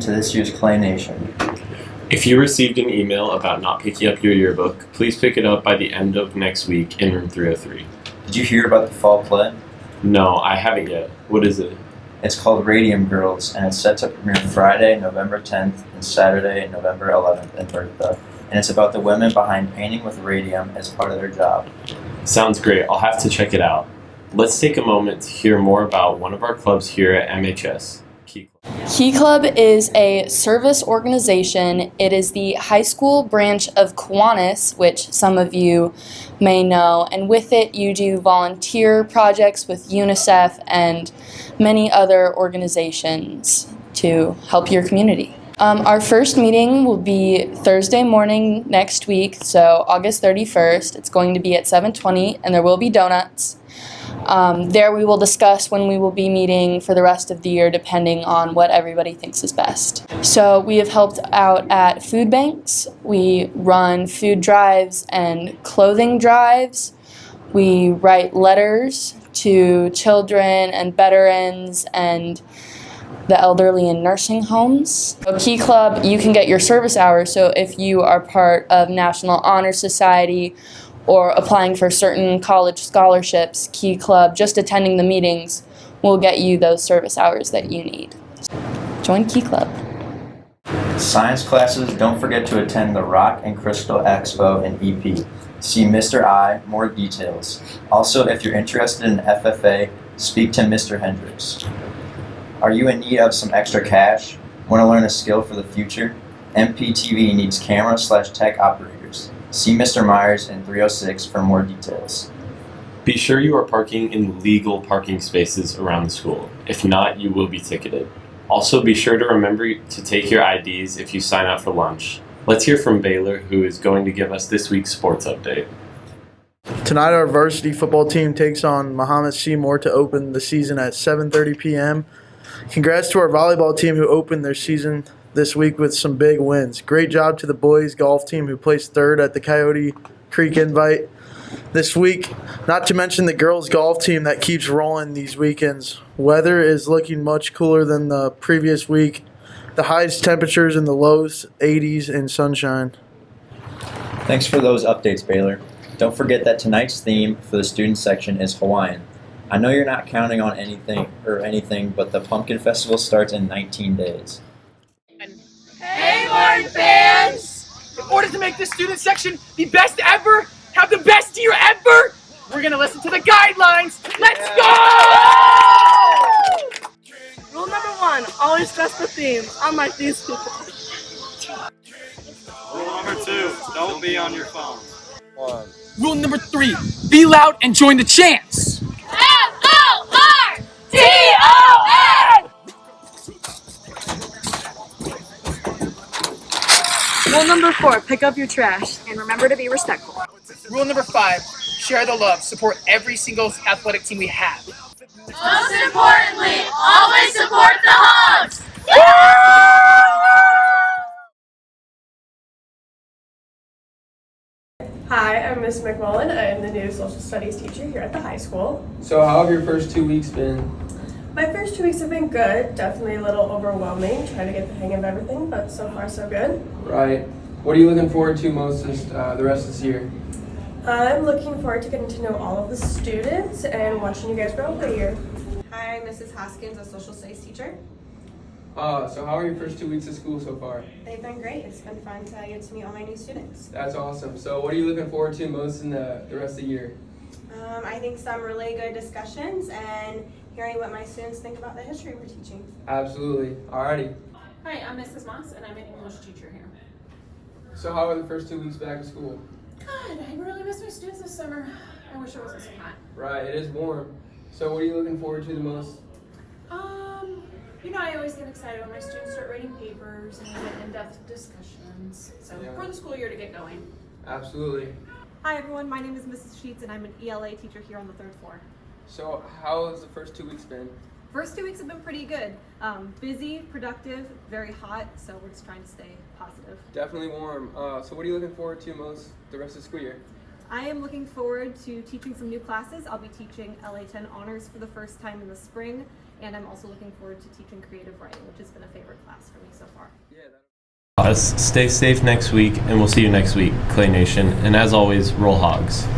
to this year's ClayNation. If you received an email about not picking up your yearbook, please pick it up by the end of next week in room 303. Did you hear about the fall play? No, I haven't yet. What is it? It's called Radium Girls, and it's set to premiere Friday, November 10th, and Saturday, November 11th in Bertha. And it's about the women behind painting with radium as part of their job. Sounds great. I'll have to check it out. Let's take a moment to hear more about one of our clubs here at MHS. Key Club is a service organization. It is the high school branch of Kiwanis, which some of you may know, and with it you do volunteer projects with UNICEF and many other organizations to help your community. Our first meeting will be Thursday morning next week, so August 31st. It's going to be at 7:20, and there will be donuts. There we will discuss when we will be meeting for the rest of the year, depending on what everybody thinks is best. So we have helped out at food banks. We run food drives and clothing drives. We write letters to children and veterans and the elderly in nursing homes. So Key Club, you can get your service hours. So if you are part of National Honor Society or applying for certain college scholarships, Key Club, just attending the meetings will get you those service hours that you need. Join Key Club. Science classes, don't forget to attend the Rock and Crystal Expo in EP. See Mr. I, more details. Also, if you're interested in FFA, speak to Mr. Hendricks. Are you in need of some extra cash? Want to learn a skill for the future? MPTV needs camera/tech operators. See Mr. Myers in 306 for more details. Be sure you are parking in legal parking spaces around the school. If not, you will be ticketed. Also, be sure to remember to take your IDs if you sign up for lunch. Let's hear from Baylor, who is going to give us this week's sports update. Tonight, our varsity football team takes on Muhammad Seymour to open the season at 7:30 p.m. Congrats to our volleyball team who opened their season this week with some big wins. Great job to the boys golf team who placed third at the Coyote Creek Invite this week. Not to mention the girls golf team that keeps rolling these weekends. Weather is looking much cooler than the previous week. The highest temperatures in the lows 80s and sunshine. Thanks for those updates, Baylor. Don't forget that tonight's theme for the student section is Hawaiian. I know you're not counting on anything, but the Pumpkin Festival starts in 19 days. Hey, Martin fans! In order to make this student section the best ever, have the best year ever, we're gonna listen to the guidelines. Let's go! Rule number 1, always dress the theme, unlike these people. Rule number 2, don't be on your phone. Rule number 3, be loud and join the chants. F-O-R-T-O-N! Rule number 4, pick up your trash, and remember to be respectful. Rule number 5, share the love. Support every single athletic team we have. Most importantly, always support the Hogs! Hi, I'm Miss McMullen. I am the new social studies teacher here at the high school. So how have your first 2 weeks been? My first 2 weeks have been good, definitely a little overwhelming, trying to get the hang of everything, but so far so good. Right. What are you looking forward to most the rest of this year? I'm looking forward to getting to know all of the students and watching you guys grow over a year. Hi, I'm Mrs. Hoskins, a social studies teacher. So how are your first 2 weeks of school so far? They've been great. It's been fun to get to meet all my new students. That's awesome. So what are you looking forward to most in the rest of the year? I think some really good discussions and hearing what my students think about the history we're teaching. Absolutely. Alrighty. Hi, I'm Mrs. Moss and I'm an English teacher here. So how are the first 2 weeks back at school? God, I really miss my students this summer. I wish it wasn't so hot. Right, it is warm. So what are you looking forward to the most? I always get excited when my students start writing papers and we get in-depth discussions. So for the school year to get going. Absolutely. Hi everyone, my name is Mrs. Sheets and I'm an ELA teacher here on the 3rd floor. So how has the first 2 weeks been? First 2 weeks have been pretty good. Busy, productive, very hot, so we're just trying to stay positive. Definitely warm. So what are you looking forward to most the rest of the school year? I am looking forward to teaching some new classes. I'll be teaching LA 10 Honors for the first time in the spring, and I'm also looking forward to teaching creative writing, which has been a favorite class for me so far. Stay safe next week, and we'll see you next week, ClayNation. And as always, roll hogs.